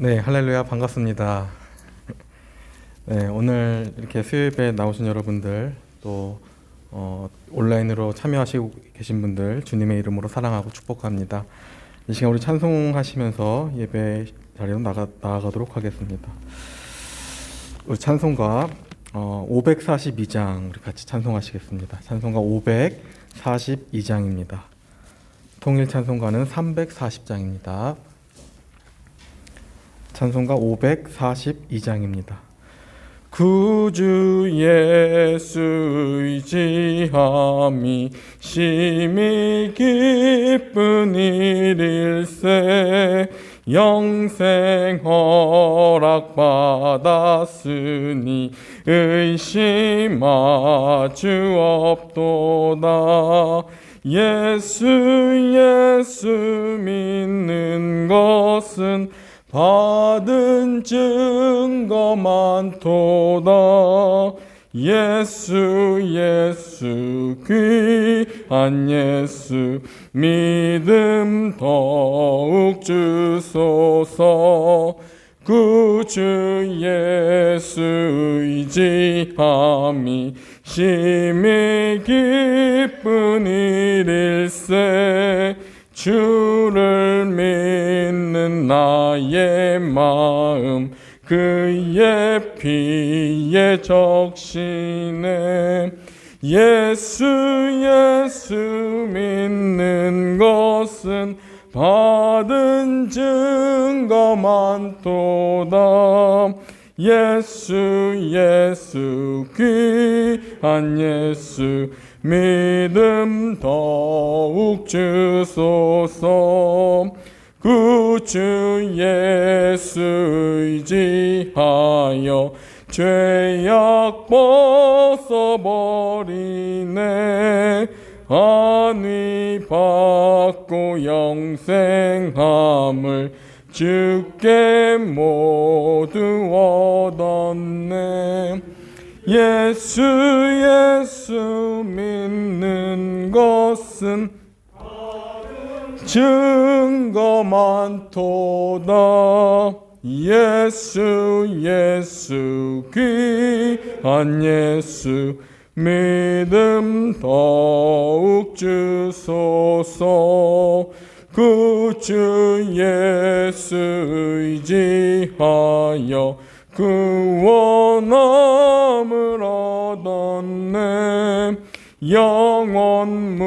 네, 할렐루야, 반갑습니다. 네, 오늘 이렇게 수요예배 나오신 여러분들, 또 온라인으로 참여하시고 계신 분들, 주님의 이름으로 사랑하고 축복합니다. 이 시간 우리 찬송하시면서 예배 자리로 나아가도록 하겠습니다. 우리 찬송가 542장 우리 같이 찬송하시겠습니다. 찬송가 542장입니다. 통일 찬송가는 340장입니다. 찬송가 542장입니다. 구주 예수 의지함이 심히 기쁜 일일세. 영생 허락받았으니 의심하 주 없도다. 예수 믿는 것은 받은 증거 많도다. 예수 귀한 예수 믿음 더욱 주소서. 구주 예수 의지함이 심히 기쁜 일일세. 주를 믿는 나의 마음 그의 피에 적시네. 예수 믿는 것은 받은 증거 많도다. 예수 귀한 예수 믿음 더욱 주소서. 구주 예수 의지하여 죄악 벗어버리네. 안위 받고 영생함을 주께 모두 얻었네. 예수 믿는 것은 증거 많도다. 예수 귀한 예수 믿음 더욱 주소서. 구주 예수 의지하여 구원함을 얻었네. 영원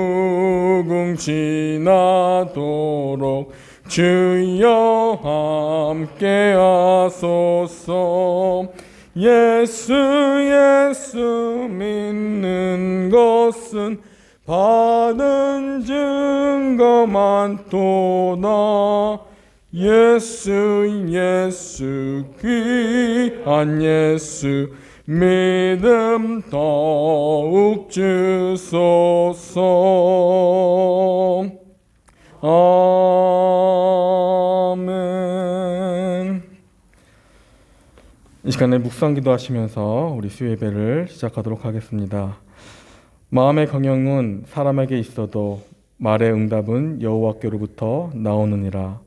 무궁지나도록 주여 함께 하소서. 예수 믿는 것은 받은 증거 많도다. 예수 귀한 예수 믿음 더욱 주소서. 아멘. 이 시간에 묵상기도 하시면서 우리 수요예배를 시작하도록 하겠습니다. 마음의 경영은 사람에게 있어도 말의 응답은 여호와께로부터 나오느니라.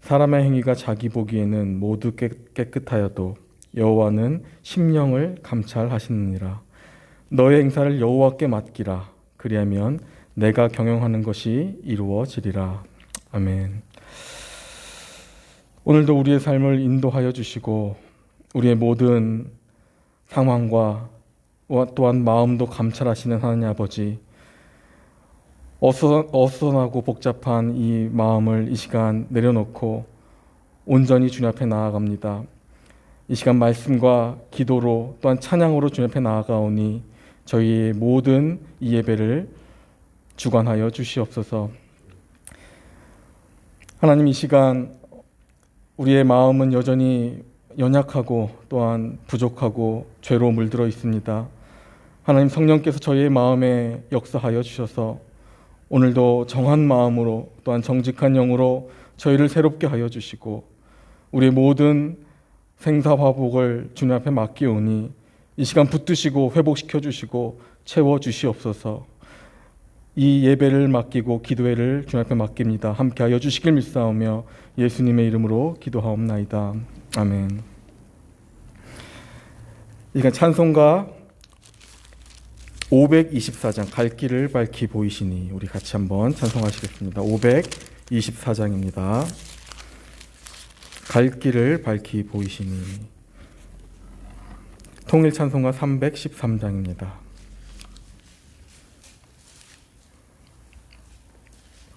사람의 행위가 자기 보기에는 모두 깨끗하여도 여호와는 심령을 감찰하시느니라. 너의 행사를 여호와께 맡기라. 그리하면 내가 경영하는 것이 이루어지리라. 아멘. 오늘도 우리의 삶을 인도하여 주시고 우리의 모든 상황과 또한 마음도 감찰하시는 하나님 아버지, 어수선하고 복잡한 이 마음을 이 시간 내려놓고 온전히 주님 앞에 나아갑니다. 이 시간 말씀과 기도로 또한 찬양으로 주님 앞에 나아가오니 저희의 모든 이 예배를 주관하여 주시옵소서. 하나님, 이 시간 우리의 마음은 여전히 연약하고 또한 부족하고 죄로 물들어 있습니다. 하나님, 성령께서 저희의 마음에 역사하여 주셔서 오늘도 정한 마음으로 또한 정직한 영으로 저희를 새롭게 하여 주시고 우리의 모든 생사화복을 주님 앞에 맡기오니 이 시간 붙드시고 회복시켜 주시고 채워 주시옵소서. 이 예배를 맡기고 기도회를 주님 앞에 맡깁니다. 함께하여 주시길 믿사오며 예수님의 이름으로 기도하옵나이다. 아멘. 이건 찬송가 524장 갈 길을 밝히 보이시니 우리 같이 한번 찬송하시겠습니다. 524장입니다. 갈 길을 밝히 보이시니. 통일 찬송가 313장입니다.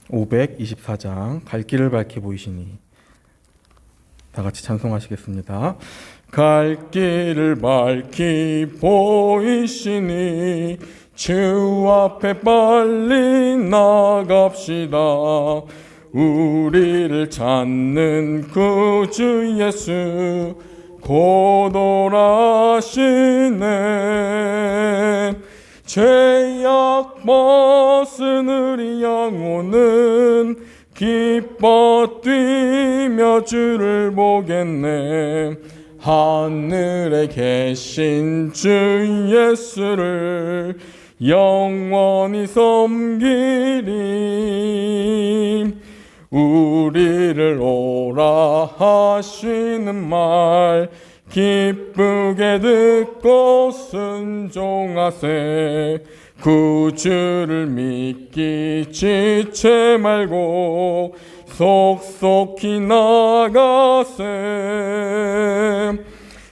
524장 갈 길을 밝히 보이시니. 다 같이 찬송하시겠습니다. 갈 길을 밝히 보이시니 주 앞에 빨리 나갑시다. 우리를 찾는 구주 예수 곧 오라시네. 죄악 벗은 우리 영혼은 기뻐 뛰며 주를 보겠네. 하늘에 계신 주 예수를 영원히 섬기리. 우리를 오라 하시는 말 기쁘게 듣고 순종하세. 구주를 믿기 지체 말고 속속히 나가세.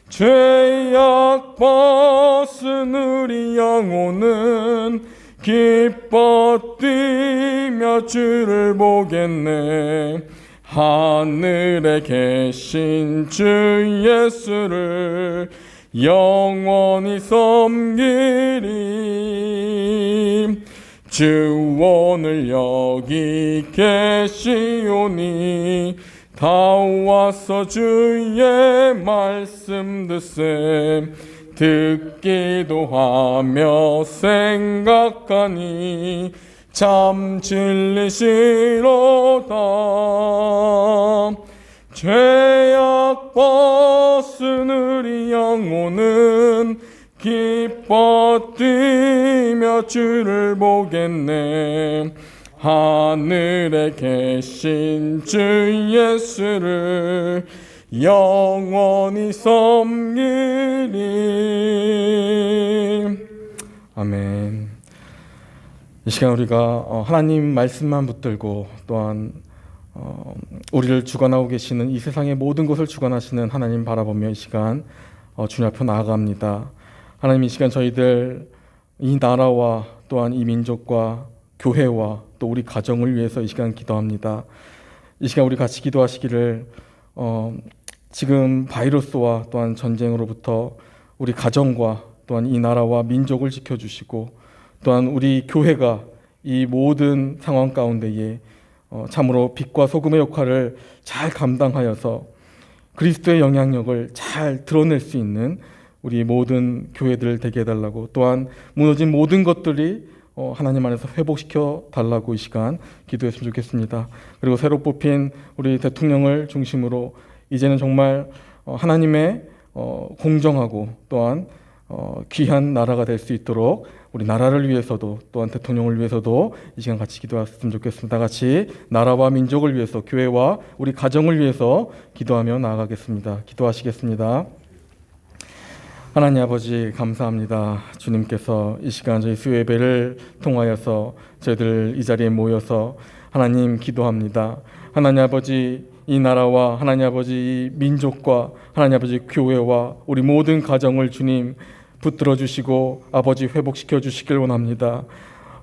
죄악 벗은 우리 영혼은 기뻐 뛰며 주를 보겠네. 하늘에 계신 주 예수를 영원히 섬기리. 주 오늘 여기 계시오니 다 와서 주의 말씀 듣세. 듣기도 하며 생각하니 참 진리시로다. 죄악 벗은 우리 영혼은 기뻐 뛰며 주를 보겠네. 하늘에 계신 주 예수를 영원히 섬기리. 아멘. 이 시간 우리가 하나님 말씀만 붙들고 또한 우리를 주관하고 계시는 이 세상의 모든 것을 주관하시는 하나님 바라보며 이 시간 주님 앞에 나아갑니다. 하나님, 이 시간 저희들 이 나라와 또한 이 민족과 교회와 또 우리 가정을 위해서 이 시간 기도합니다. 이 시간 우리 같이 기도하시기를 지금 바이러스와 또한 전쟁으로부터 우리 가정과 또한 이 나라와 민족을 지켜주시고 또한 우리 교회가 이 모든 상황 가운데에 참으로 빛과 소금의 역할을 잘 감당하여서 그리스도의 영향력을 잘 드러낼 수 있는 우리 모든 교회들 되게 해달라고, 또한 무너진 모든 것들이 하나님 안에서 회복시켜 달라고 이 시간 기도했으면 좋겠습니다. 그리고 새로 뽑힌 우리 대통령을 중심으로 이제는 정말 하나님의 공정하고 또한 귀한 나라가 될 수 있도록 우리 나라를 위해서도 또한 대통령을 위해서도 이 시간 같이 기도했으면 좋겠습니다. 같이 나라와 민족을 위해서, 교회와 우리 가정을 위해서 기도하며 나아가겠습니다. 기도하시겠습니다. 하나님 아버지, 감사합니다. 주님께서 이 시간 저희 수요 예배를 통하여서 저희들 이 자리에 모여서 하나님 기도합니다. 하나님 아버지, 이 나라와 하나님 아버지 이 민족과 하나님 아버지 교회와 우리 모든 가정을 주님 붙들어 주시고 아버지 회복시켜 주시길 원합니다.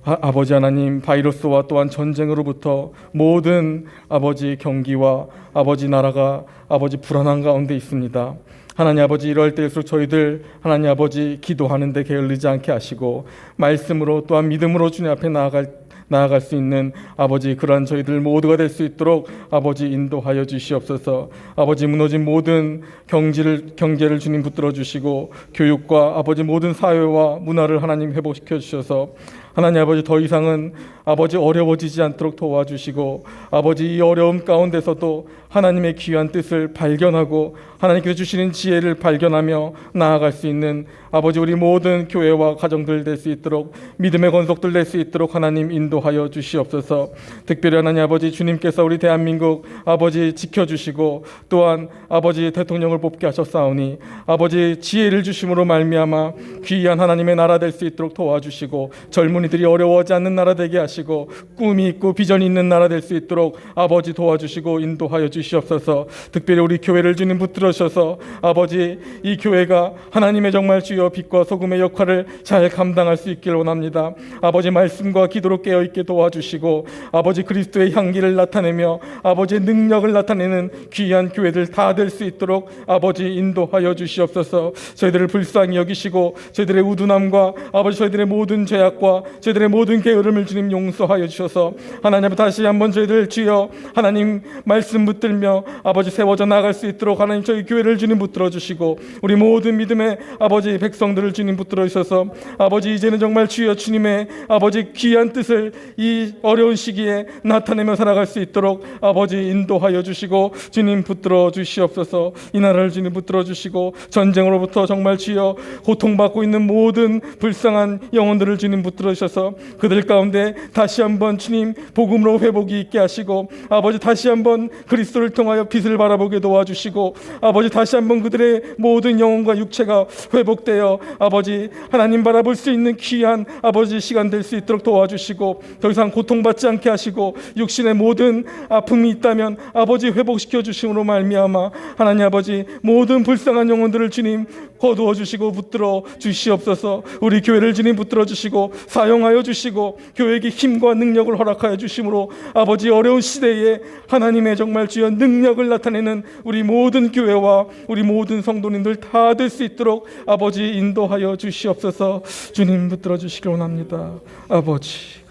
아버지 하나님, 바이러스와 또한 전쟁으로부터 모든 아버지 경기와 아버지 나라가 아버지 불안한 가운데 있습니다. 하나님 아버지, 이럴 때일수록 저희들 하나님 아버지 기도하는데 게을리지 않게 하시고 말씀으로 또한 믿음으로 주님 앞에 나아갈 수 있는 아버지 그러한 저희들 모두가 될 수 있도록 아버지 인도하여 주시옵소서. 아버지 무너진 모든 경제를 주님 붙들어 주시고 교육과 아버지 모든 사회와 문화를 하나님 회복시켜 주셔서 하나님 아버지 더 이상은 아버지 어려워지지 않도록 도와주시고 아버지 이 어려움 가운데서도 하나님의 귀한 뜻을 발견하고 하나님께서 주시는 지혜를 발견하며 나아갈 수 있는 아버지 우리 모든 교회와 가정들 될 수 있도록 믿음의 권속들 될 수 있도록 하나님 인도하여 주시옵소서. 특별히 하나님 아버지 주님께서 우리 대한민국 아버지 지켜주시고 또한 아버지 대통령을 뽑게 하셨사오니 아버지 지혜를 주심으로 말미암아 귀한 하나님의 나라 될 수 있도록 도와주시고 젊은이들이 어려워하지 않는 나라 되게 하시고 꿈이 있고 비전이 있는 나라 될 수 있도록 아버지 도와주시고 인도하여 주시옵소서. 특별히 우리 교회를 주님 붙들어 주셔서 아버지 이 교회가 하나님의 정말 주여 빛과 소금의 역할을 잘 감당할 수 있기를 원합니다. 아버지 말씀과 기도로 깨어있게 도와주시고 아버지 그리스도의 향기를 나타내며 아버지의 능력을 나타내는 귀한 교회들 다 될 수 있도록 아버지 인도하여 주시옵소서. 저희들을 불쌍히 여기시고 저희들의 우둔함과 아버지 저희들의 모든 죄악과 저희들의 모든 게으름을 주님 용서하여 주셔서 하나님 다시 한번 저희들 주여 하나님 말씀 붙들며 아버지 세워져 나갈 수 있도록 하나님 저희 교회를 주님 붙들어 주시고 우리 모든 믿음의 아버지 백성들을 주님 붙들어 주셔서 아버지 이제는 정말 주여 주님의 아버지 귀한 뜻을 이 어려운 시기에 나타내며 살아갈 수 있도록 아버지 인도하여 주시고 주님 붙들어 주시옵소서. 이 나라를 주님 붙들어 주시고 전쟁으로부터 정말 주여 고통받고 있는 모든 불쌍한 영혼들을 주님 붙들어 주셔서 그들 가운데 다시 한번 주님 복음으로 회복이 있게 하시고 아버지 다시 한번 그리스도를 통하여 빛을 바라보게 도와주시고 아버지 다시 한번 그들의 모든 영혼과 육체가 회복되어 아버지 하나님 바라볼 수 있는 귀한 아버지 시간 될 수 있도록 도와주시고 더 이상 고통받지 않게 하시고 육신의 모든 아픔이 있다면 아버지 회복시켜 주심으로 말미암아 하나님 아버지 모든 불쌍한 영혼들을 주님 거두어 주시고 붙들어 주시옵소서. 우리 교회를 주님 붙들어 주시고 사용하여 주시고 교회에게 힘과 능력을 허락하여 주심으로 아버지 어려운 시대에 하나님의 정말 주여 능력을 나타내는 우리 모든 교회와 우리 모든 성도님들 다 될 수 있도록 아버지 인도하여 주시옵소서. 주님 붙들어 주시길 원합니다. 아버지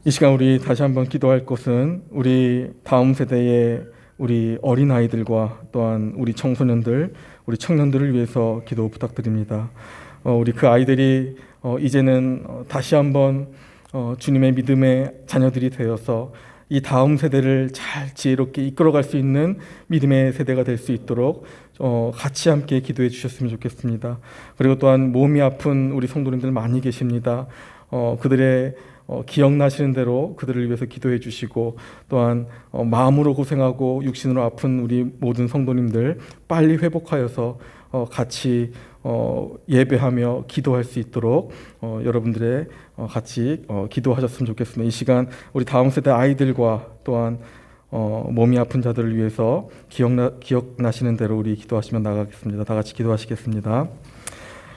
이 시간 우리 다시 한번 기도할 것은 우리 다음 세대의 우리 어린아이들과 또한 우리 청소년들, 우리 청년들을 위해서 기도 부탁드립니다. 우리 그 아이들이 이제는 다시 한번 주님의 믿음의 자녀들이 되어서 이 다음 세대를 잘 지혜롭게 이끌어갈 수 있는 믿음의 세대가 될 수 있도록 같이 함께 기도해 주셨으면 좋겠습니다. 그리고 또한 몸이 아픈 우리 성도님들 많이 계십니다. 그들의 기억나시는 대로 그들을 위해서 기도해 주시고 또한 마음으로 고생하고 육신으로 아픈 우리 모든 성도님들 빨리 회복하여서 같이 예배하며 기도할 수 있도록 여러분들의 같이 기도하셨으면 좋겠습니다. 이 시간 우리 다음 세대 아이들과 또한 몸이 아픈 자들을 위해서 기억나시는 대로 우리 기도하시면 나가겠습니다. 다 같이 기도하시겠습니다.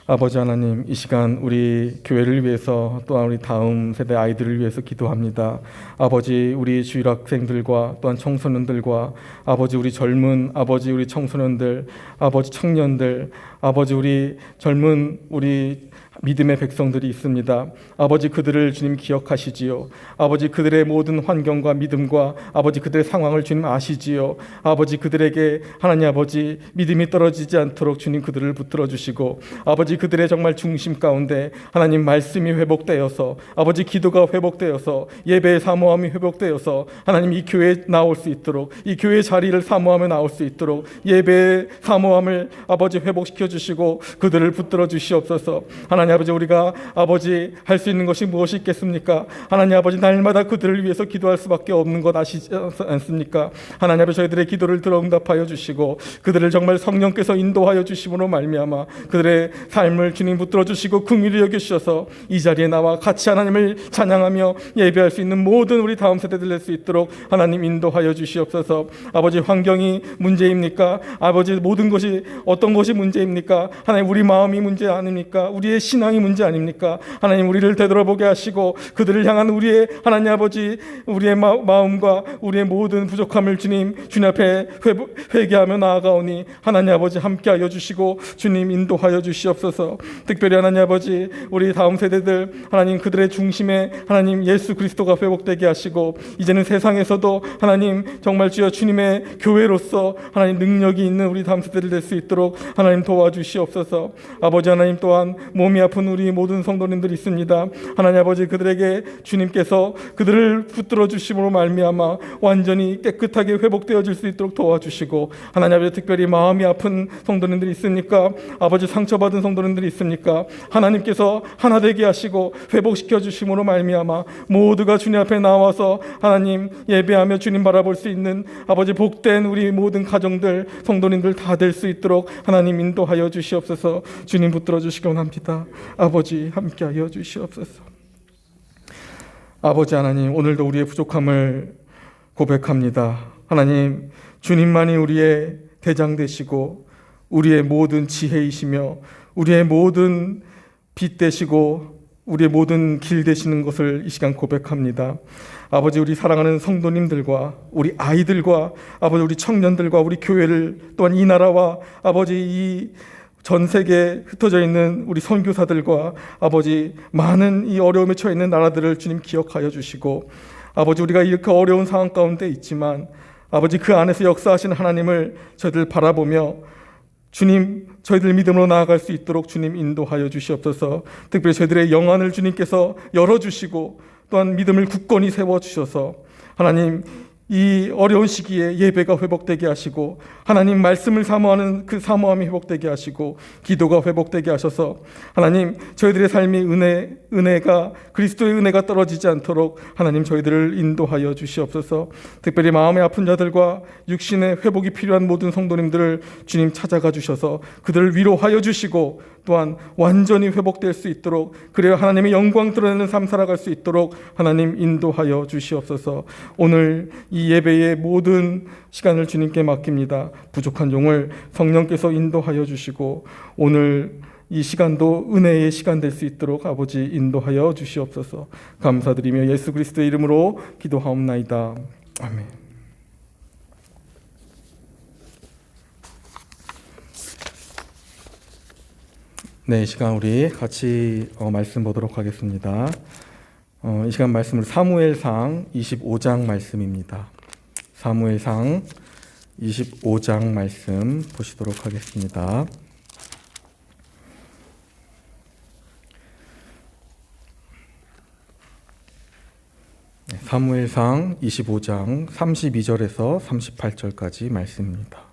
아버지 하나님, 이 시간 우리 교회를 위해서 또한 우리 다음 세대 아이들을 위해서 기도합니다. 아버지 우리 주일 학생들과 또한 청소년들과 아버지 우리 젊은 아버지 우리 청소년들 아버지 청년들 아버지 우리 젊은 우리 믿음의 백성들이 있습니다. 아버지 그들을 주님 기억하시지요. 아버지 그들의 모든 환경과 믿음과 아버지 그들의 상황을 주님 아시지요. 아버지 그들에게 하나님 아버지 믿음이 떨어지지 않도록 주님 그들을 붙들어 주시고 아버지 그들의 정말 중심 가운데 하나님 말씀이 회복되어서 아버지 기도가 회복되어서 예배의 사모함이 회복되어서 하나님 이 교회에 나올 수 있도록 이 교회 자리를 사모하며 나올 수 있도록 예배의 사모함을 아버지 회복시켜 주시고 그들을 붙들어 주시옵소서. 하나님 아버지 우리가 아버지 할 수 있는 것이 무엇이 있겠습니까? 하나님 아버지 날마다 그들을 위해서 기도할 수밖에 없는 것 아시지 않습니까? 하나님 아버지 저희들의 기도를 들어 응답하여 주시고 그들을 정말 성령께서 인도하여 주심으로 말미암아 그들의 삶을 주님 붙들어 주시고 긍휼히 여겨 주셔서 이 자리에 나와 같이 하나님을 찬양하며 예배할 수 있는 모든 우리 다음 세대들 될 수 있도록 하나님 인도하여 주시옵소서. 아버지 환경이 문제입니까? 아버지 모든 것이 어떤 것이 문제입니까? 하나님 우리 마음이 문제 아닙니까? 우리의 신 신앙이 문제 아닙니까? 하나님 우리를 되돌아보게 하시고 그들을 향한 우리의 하나님 아버지 우리의 마음과 우리의 모든 부족함을 주님 앞에 회개하며 나아가오니 하나님 아버지 함께하여 주시고 주님 인도하여 주시옵소서. 특별히 하나님 아버지 우리 다음 세대들 하나님 그들의 중심에 하나님 예수 그리스도가 회복되게 하시고 이제는 세상에서도 하나님 정말 주여 주님의 교회로서 하나님 능력이 있는 우리 다음 세대를 될 수 있도록 하나님 도와주시옵소서. 아버지 하나님 또한 몸이 아픈 우리 모든 성도님들이 있습니다. 하나님 아버지 그들에게 주님께서 그들을 붙들어 주심으로 말미암아 완전히 깨끗하게 회복되어질 수 있도록 도와주시고 하나님 아버지 특별히 마음이 아픈 성도님들이 있습니까? 아버지 상처받은 성도님들이 있습니까? 하나님께서 하나 되게 하시고 회복시켜 주심으로 말미암아 모두가 주님 앞에 나와서 하나님 예배하며 주님 바라볼 수 있는 아버지 복된 우리 모든 가정들 성도님들 다 될 수 있도록 하나님 인도하여 주시옵소서. 주님 붙들어 주시기 원합니다. 아버지 함께하여 주시옵소서. 아버지 하나님 오늘도 우리의 부족함을 고백합니다. 하나님 주님만이 우리의 대장 되시고 우리의 모든 지혜이시며 우리의 모든 빛 되시고 우리의 모든 길 되시는 것을 이 시간 고백합니다. 아버지 우리 사랑하는 성도님들과 우리 아이들과 아버지 우리 청년들과 우리 교회를 또한 이 나라와 아버지 이 전 세계에 흩어져 있는 우리 선교사들과 아버지 많은 이 어려움에 처해 있는 나라들을 주님 기억하여 주시고 아버지 우리가 이렇게 어려운 상황 가운데 있지만 아버지 그 안에서 역사하시는 하나님을 저희들 바라보며 주님 저희들 믿음으로 나아갈 수 있도록 주님 인도하여 주시옵소서. 특별히 저희들의 영안을 주님께서 열어주시고 또한 믿음을 굳건히 세워주셔서 하나님 이 어려운 시기에 예배가 회복되게 하시고 하나님 말씀을 사모하는 그 사모함이 회복되게 하시고 기도가 회복되게 하셔서 하나님 저희들의 삶이 은혜가 그리스도의 은혜가 떨어지지 않도록 하나님 저희들을 인도하여 주시옵소서. 특별히 마음의 아픈 자들과 육신의 회복이 필요한 모든 성도님들을 주님 찾아가 주셔서 그들을 위로하여 주시고 또한 완전히 회복될 수 있도록 그래야 하나님의 영광 드러내는 삶 살아갈 수 있도록 하나님 인도하여 주시옵소서. 오늘 이 예배의 모든 시간을 주님께 맡깁니다. 부족한 종을 성령께서 인도하여 주시고 오늘 이 시간도 은혜의 시간 될 수 있도록 아버지 인도하여 주시옵소서. 감사드리며 예수 그리스도의 이름으로 기도하옵나이다. 아멘. 네, 이 시간 우리 같이 말씀 보도록 하겠습니다. 이 시간 말씀은 사무엘상 25장 말씀입니다. 사무엘상 25장 말씀 보시도록 하겠습니다. 사무엘상 25장 32절에서 38절까지 말씀입니다.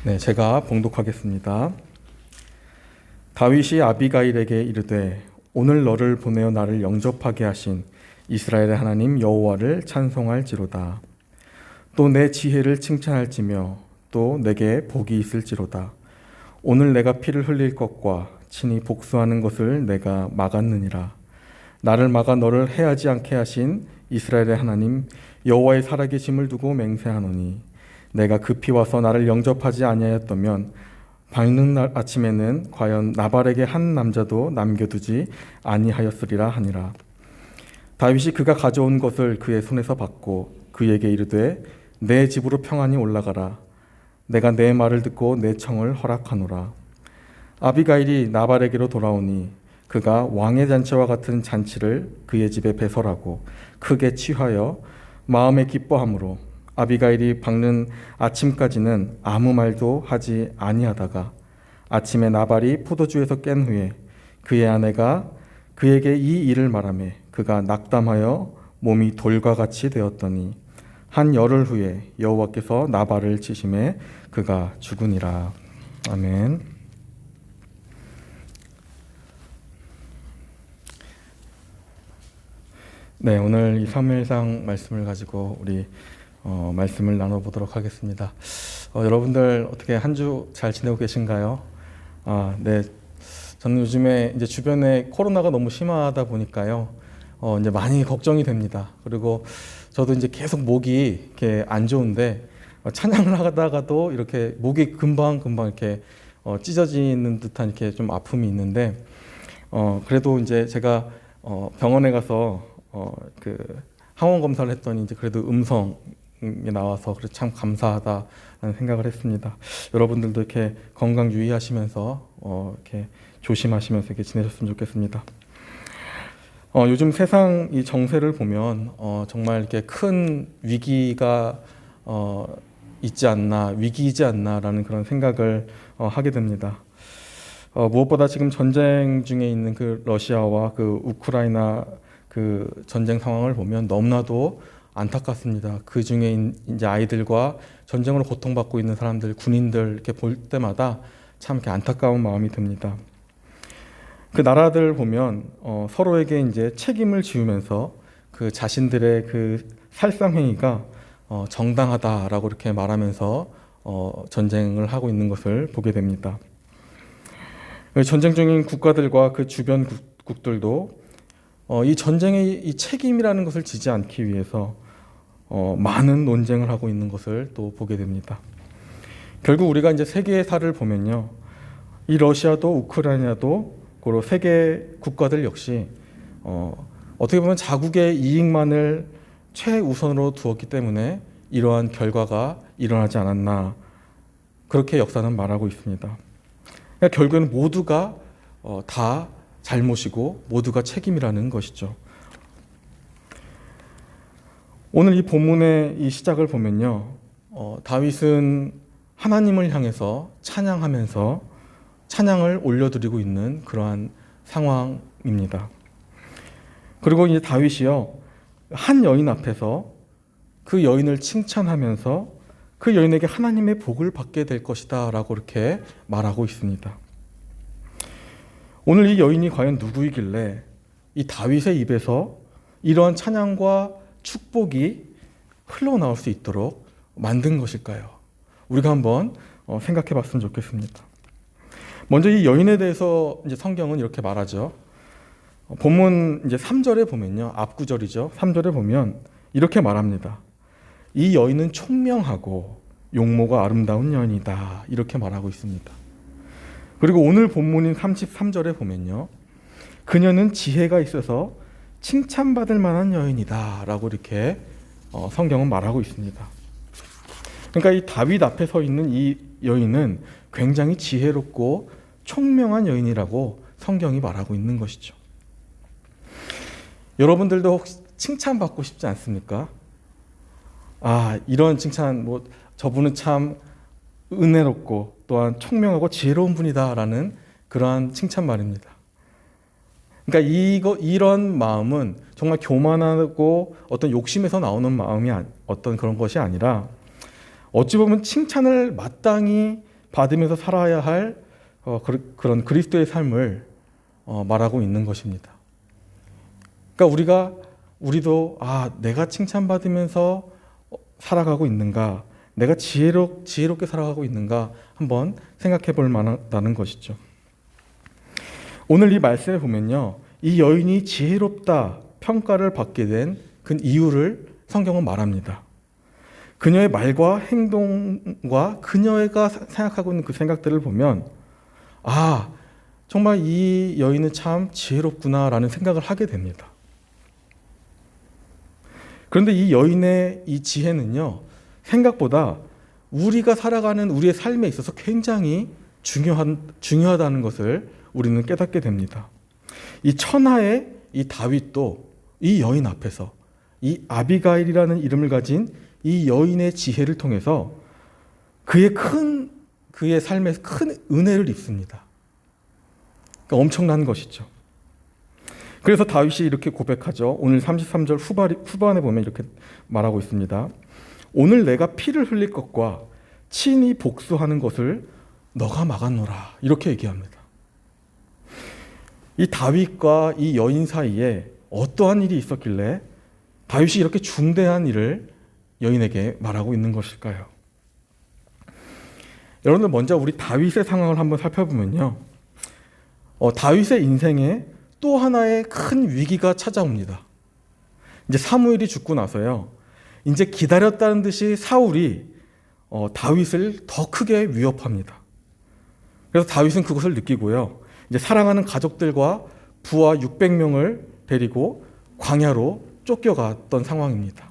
네, 제가 봉독하겠습니다. 다윗이 아비가일에게 이르되 오늘 너를 보내어 나를 영접하게 하신 이스라엘의 하나님 여호와를 찬송할지로다. 또 내 지혜를 칭찬할지며 또 내게 복이 있을지로다. 오늘 내가 피를 흘릴 것과 친히 복수하는 것을 내가 막았느니라. 나를 막아 너를 해하지 않게 하신 이스라엘의 하나님 여호와의 살아계심을 두고 맹세하노니 내가 급히 와서 나를 영접하지 아니하였다면 밝는 날 아침에는 과연 나발에게 한 남자도 남겨두지 아니하였으리라 하니라. 다윗이 그가 가져온 것을 그의 손에서 받고 그에게 이르되 내 집으로 평안히 올라가라. 내가 내 말을 듣고 내 청을 허락하노라. 아비가일이 나발에게로 돌아오니 그가 왕의 잔치와 같은 잔치를 그의 집에 배설하고 크게 취하여 마음에 기뻐함으로 아비가일이 밝는 아침까지는 아무 말도 하지 아니하다가 아침에 나발이 포도주에서 깬 후에 그의 아내가 그에게 이 일을 말하매 그가 낙담하여 몸이 돌과 같이 되었더니 한 열흘 후에 여호와께서 나발을 치심에 그가 죽으니라. 아멘. 네, 오늘 이 사무엘상 말씀을 가지고 우리 말씀을 나눠보도록 하겠습니다. 여러분들 어떻게 한 주 잘 지내고 계신가요? 네, 저는 요즘에 이제 주변에 코로나가 너무 심하다 보니까요. 이제 많이 걱정이 됩니다. 그리고 저도 이제 계속 목이 이렇게 안 좋은데 찬양을 하다가도 이렇게 목이 금방 이렇게 찢어지는 듯한 이렇게 좀 아픔이 있는데 그래도 이제 제가 병원에 가서 그 항원 검사를 했더니 이제 그래도 음성이 나와서 그래서 참 감사하다라는 생각을 했습니다. 여러분들도 이렇게 건강 유의하시면서 이렇게 조심하시면서 이렇게 지내셨으면 좋겠습니다. 요즘 세상 이 정세를 보면 정말 이렇게 큰 위기가 있지 않나, 위기이지 않나라는 그런 생각을 하게 됩니다. 무엇보다 지금 전쟁 중에 있는 그 러시아와 그 우크라이나 그 전쟁 상황을 보면 너무나도 안타깝습니다. 그 중에 이제 아이들과 전쟁으로 고통받고 있는 사람들, 군인들 이렇게 볼 때마다 참 이렇게 안타까운 마음이 듭니다. 그 나라들 보면 서로에게 이제 책임을 지우면서 그 자신들의 그 살상 행위가 정당하다라고 이렇게 말하면서 전쟁을 하고 있는 것을 보게 됩니다. 전쟁 중인 국가들과 그 주변 국들도 이 전쟁의 이 책임이라는 것을 지지 않기 위해서 많은 논쟁을 하고 있는 것을 또 보게 됩니다. 결국 우리가 이제 세계사를 보면요, 이 러시아도 우크라이나도 그리고 세계 국가들 역시 어떻게 보면 자국의 이익만을 최우선으로 두었기 때문에 이러한 결과가 일어나지 않았나, 그렇게 역사는 말하고 있습니다. 그러니까 결국에는 모두가 다 잘못이고 모두가 책임이라는 것이죠. 오늘 이 본문의 이 시작을 보면요, 다윗은 하나님을 향해서 찬양하면서 찬양을 올려드리고 있는 그러한 상황입니다. 그리고 이제 다윗이요, 한 여인 앞에서 그 여인을 칭찬하면서 그 여인에게 하나님의 복을 받게 될 것이다 라고 이렇게 말하고 있습니다. 오늘 이 여인이 과연 누구이길래 이 다윗의 입에서 이러한 찬양과 축복이 흘러나올 수 있도록 만든 것일까요? 우리가 한번 생각해 봤으면 좋겠습니다. 먼저 이 여인에 대해서 이제 성경은 이렇게 말하죠. 본문 이제 3절에 보면요, 앞구절이죠. 3절에 보면 이렇게 말합니다. 이 여인은 총명하고 용모가 아름다운 여인이다, 이렇게 말하고 있습니다. 그리고 오늘 본문인 33절에 보면요, 그녀는 지혜가 있어서 칭찬받을 만한 여인이다 라고 이렇게 성경은 말하고 있습니다. 그러니까 이 다윗 앞에 서 있는 이 여인은 굉장히 지혜롭고 총명한 여인이라고 성경이 말하고 있는 것이죠. 여러분들도 혹시 칭찬받고 싶지 않습니까? 이런 칭찬, 저분은 참 은혜롭고 또한 총명하고 지혜로운 분이다라는 그러한 칭찬 말입니다. 그러니까 이런 마음은 정말 교만하고 어떤 욕심에서 나오는 마음이 어떤 그런 것이 아니라 어찌 보면 칭찬을 마땅히 받으면서 살아야 할 그런 그리스도의 삶을 말하고 있는 것입니다. 그러니까 우리도 내가 칭찬받으면서 살아가고 있는가, 내가 지혜롭게 살아가고 있는가 한번 생각해 볼 만하다는 것이죠. 오늘 이 말씀에 보면요, 이 여인이 지혜롭다 평가를 받게 된 그 이유를 성경은 말합니다. 그녀의 말과 행동과 그녀가 생각하고 있는 그 생각들을 보면 정말 이 여인은 참 지혜롭구나라는 생각을 하게 됩니다. 그런데 이 여인의 이 지혜는요, 생각보다 우리가 살아가는 우리의 삶에 있어서 굉장히 중요하다는 것을 우리는 깨닫게 됩니다. 이 천하의 이 다윗도 이 여인 앞에서 이 아비가일이라는 이름을 가진 이 여인의 지혜를 통해서 그의 삶에 큰 은혜를 입습니다. 그러니까 엄청난 것이죠. 그래서 다윗이 이렇게 고백하죠. 오늘 33절 후반에 보면 이렇게 말하고 있습니다. 오늘 내가 피를 흘릴 것과 친히 복수하는 것을 너가 막았노라, 이렇게 얘기합니다. 이 다윗과 이 여인 사이에 어떠한 일이 있었길래 다윗이 이렇게 중대한 일을 여인에게 말하고 있는 것일까요? 여러분들, 먼저 우리 다윗의 상황을 한번 살펴보면요, 다윗의 인생에 또 하나의 큰 위기가 찾아옵니다. 이제 사무엘이 죽고 나서요. 이제 기다렸다는 듯이 사울이 다윗을 더 크게 위협합니다. 그래서 다윗은 그것을 느끼고요. 이제 사랑하는 가족들과 부하 600명을 데리고 광야로 쫓겨갔던 상황입니다.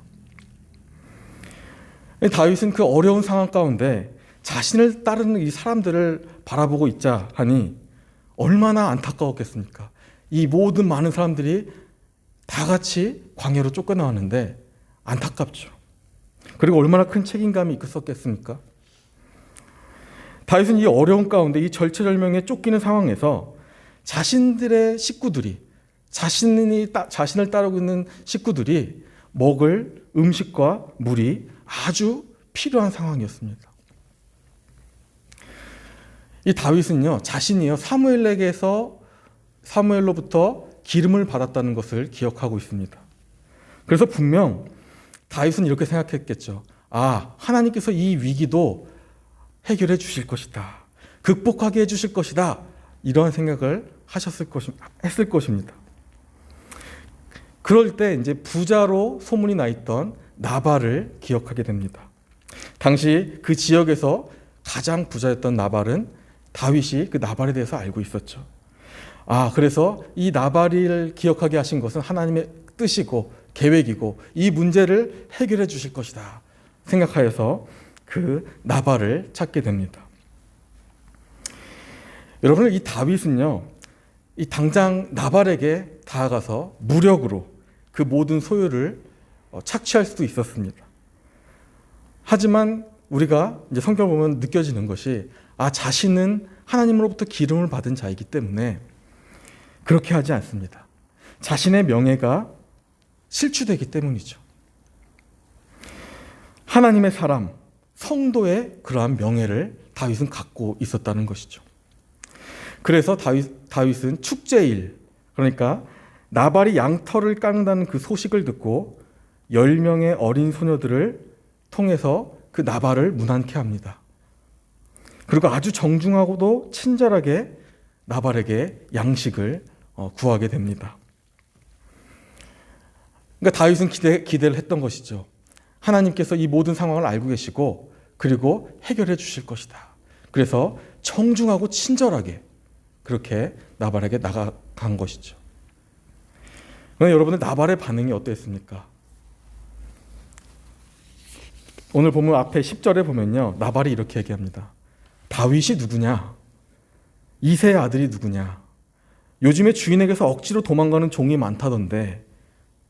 다윗은 그 어려운 상황 가운데 자신을 따르는 이 사람들을 바라보고 있자 하니 얼마나 안타까웠겠습니까? 이 모든 많은 사람들이 다 같이 광야로 쫓겨나왔는데 안타깝죠. 그리고 얼마나 큰 책임감이 있었겠습니까? 다윗은 이 어려운 가운데 이 절체절명에 쫓기는 상황에서 자신들의 식구들이 자신을 따르고 있는 식구들이 먹을 음식과 물이 아주 필요한 상황이었습니다. 이 다윗은요, 자신이요 사무엘로부터 기름을 받았다는 것을 기억하고 있습니다. 그래서 분명 다윗은 이렇게 생각했겠죠. 하나님께서 이 위기도 해결해 주실 것이다. 극복하게 해 주실 것이다. 이런 생각을 했을 것입니다. 그럴 때 이제 부자로 소문이 나 있던 나발을 기억하게 됩니다. 당시 그 지역에서 가장 부자였던 나발은 다윗이 그 나발에 대해서 알고 있었죠. 그래서 이 나발을 기억하게 하신 것은 하나님의 뜻이고 계획이고 이 문제를 해결해 주실 것이다 생각하여서 그 나발을 찾게 됩니다. 여러분, 이 다윗은요, 이 당장 나발에게 다가가서 무력으로 그 모든 소유를 착취할 수도 있었습니다. 하지만 우리가 이제 성경을 보면 느껴지는 것이 자신은 하나님으로부터 기름을 받은 자이기 때문에 그렇게 하지 않습니다. 자신의 명예가 실추되기 때문이죠. 하나님의 사람, 성도의 그러한 명예를 다윗은 갖고 있었다는 것이죠. 그래서 다윗은 축제일, 그러니까 나발이 양털을 깎는다는 그 소식을 듣고 10명의 어린 소녀들을 통해서 그 나발을 문안케 합니다. 그리고 아주 정중하고도 친절하게 나발에게 양식을 구하게 됩니다. 그러니까 다윗은 기대를 했던 것이죠. 하나님께서 이 모든 상황을 알고 계시고 그리고 해결해 주실 것이다. 그래서 정중하고 친절하게 그렇게 나발에게 나아간 것이죠. 그러나 여러분의 나발의 반응이 어땠습니까? 오늘 보면 앞에 10절에 보면요, 나발이 이렇게 얘기합니다. 다윗이 누구냐? 이새의 아들이 누구냐? 요즘에 주인에게서 억지로 도망가는 종이 많다던데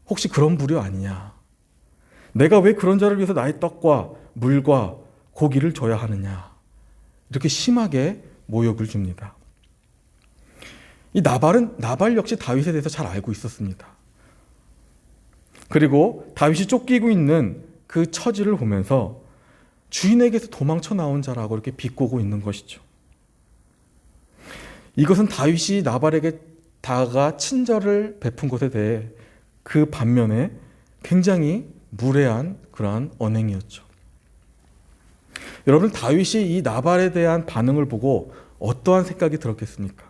혹시 그런 부류 아니냐? 내가 왜 그런 자를 위해서 나의 떡과 물과 고기를 줘야 하느냐? 이렇게 심하게 모욕을 줍니다. 이 나발 역시 다윗에 대해서 잘 알고 있었습니다. 그리고 다윗이 쫓기고 있는 그 처지를 보면서 주인에게서 도망쳐 나온 자라고 이렇게 비꼬고 있는 것이죠. 이것은 다윗이 나발에게 다가가 친절을 베푼 것에 대해 그 반면에 굉장히 무례한 그러한 언행이었죠. 여러분, 다윗이 이 나발에 대한 반응을 보고 어떠한 생각이 들었겠습니까?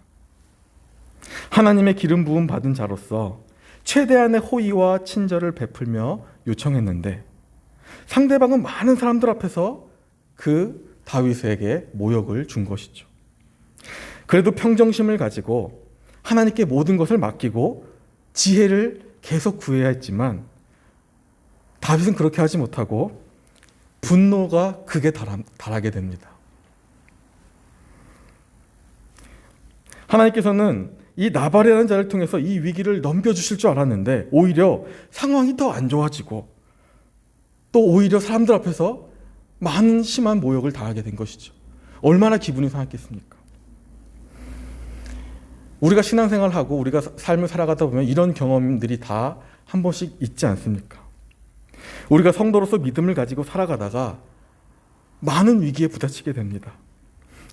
하나님의 기름 부음 받은 자로서 최대한의 호의와 친절을 베풀며 요청했는데 상대방은 많은 사람들 앞에서 그 다윗에게 모욕을 준 것이죠. 그래도 평정심을 가지고 하나님께 모든 것을 맡기고 지혜를 계속 구해야 했지만 다윗은 그렇게 하지 못하고 분노가 극에 달하게 됩니다. 하나님께서는 이 나발이라는 자를 통해서 이 위기를 넘겨주실 줄 알았는데 오히려 상황이 더 안 좋아지고 또 오히려 사람들 앞에서 많은 심한 모욕을 당하게 된 것이죠. 얼마나 기분이 상했겠습니까? 우리가 신앙생활하고 우리가 삶을 살아가다 보면 이런 경험들이 다 한 번씩 있지 않습니까? 우리가 성도로서 믿음을 가지고 살아가다가 많은 위기에 부딪히게 됩니다.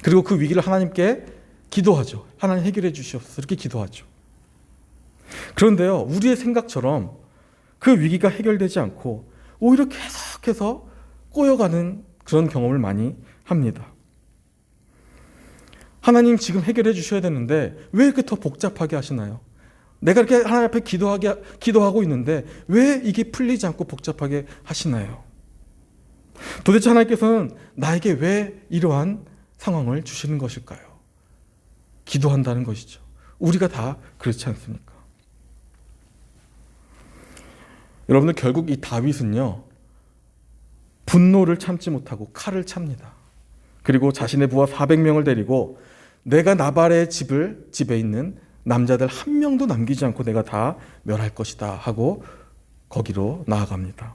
그리고 그 위기를 하나님께 기도하죠. 하나님 해결해 주시옵소서 이렇게 기도하죠. 그런데요, 우리의 생각처럼 그 위기가 해결되지 않고 오히려 계속해서 꼬여가는 그런 경험을 많이 합니다. 하나님 지금 해결해 주셔야 되는데 왜 이렇게 더 복잡하게 하시나요? 내가 이렇게 하나님 앞에 기도하고 있는데 왜 이게 풀리지 않고 복잡하게 하시나요? 도대체 하나님께서는 나에게 왜 이러한 상황을 주시는 것일까요? 기도한다는 것이죠. 우리가 다 그렇지 않습니까? 여러분들, 결국 이 다윗은요, 분노를 참지 못하고 칼을 찹니다. 그리고 자신의 부하 400명을 데리고 내가 나발의 집에 있는 남자들 한 명도 남기지 않고 내가 다 멸할 것이다 하고 거기로 나아갑니다.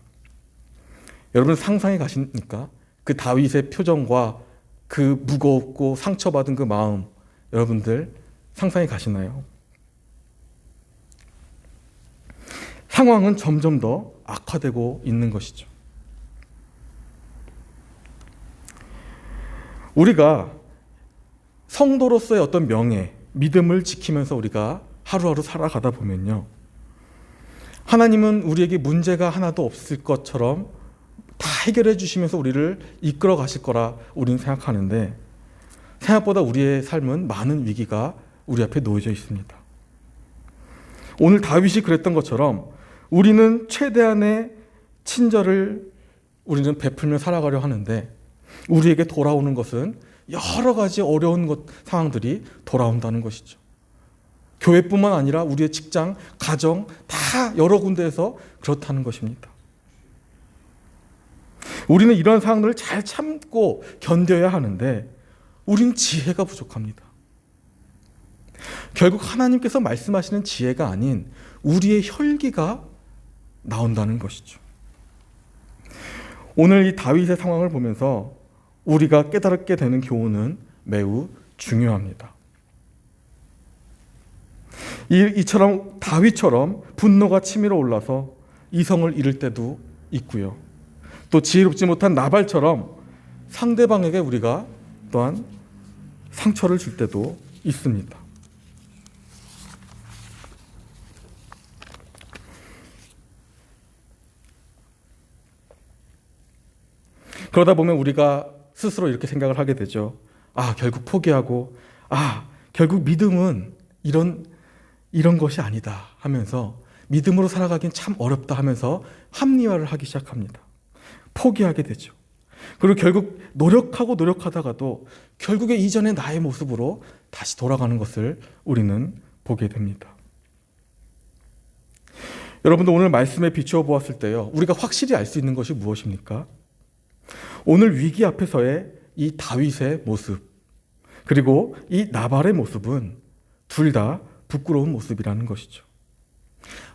여러분, 상상해 가십니까? 그 다윗의 표정과 그 무겁고 상처받은 그 마음, 여러분들 상상해 가시나요? 상황은 점점 더 악화되고 있는 것이죠. 우리가 성도로서의 어떤 명예, 믿음을 지키면서 우리가 하루하루 살아가다 보면요, 하나님은 우리에게 문제가 하나도 없을 것처럼 다 해결해 주시면서 우리를 이끌어 가실 거라 우리는 생각하는데, 생각보다 우리의 삶은 많은 위기가 우리 앞에 놓여져 있습니다. 오늘 다윗이 그랬던 것처럼 우리는 최대한의 친절을 우리는 베풀며 살아가려 하는데, 우리에게 돌아오는 것은 여러 가지 어려운 상황들이 돌아온다는 것이죠. 교회뿐만 아니라 우리의 직장, 가정 다 여러 군데에서 그렇다는 것입니다. 우리는 이런 상황들을 잘 참고 견뎌야 하는데 우리는 지혜가 부족합니다. 결국 하나님께서 말씀하시는 지혜가 아닌 우리의 혈기가 나온다는 것이죠. 오늘 이 다윗의 상황을 보면서 우리가 깨달게 되는 교훈은 매우 중요합니다. 이처럼 다윗처럼 분노가 치밀어 올라서 이성을 잃을 때도 있고요. 또 지혜롭지 못한 나발처럼 상대방에게 우리가 또한 상처를 줄 때도 있습니다. 그러다 보면 우리가 스스로 이렇게 생각을 하게 되죠. 결국 포기하고, 결국 믿음은 이런 것이 아니다 하면서, 믿음으로 살아가긴 참 어렵다 하면서 합리화를 하기 시작합니다. 포기하게 되죠. 그리고 결국 노력하다가도 결국에 이전의 나의 모습으로 다시 돌아가는 것을 우리는 보게 됩니다. 여러분도 오늘 말씀에 비추어 보았을 때요, 우리가 확실히 알 수 있는 것이 무엇입니까? 오늘 위기 앞에서의 이 다윗의 모습, 그리고 이 나발의 모습은 둘 다 부끄러운 모습이라는 것이죠.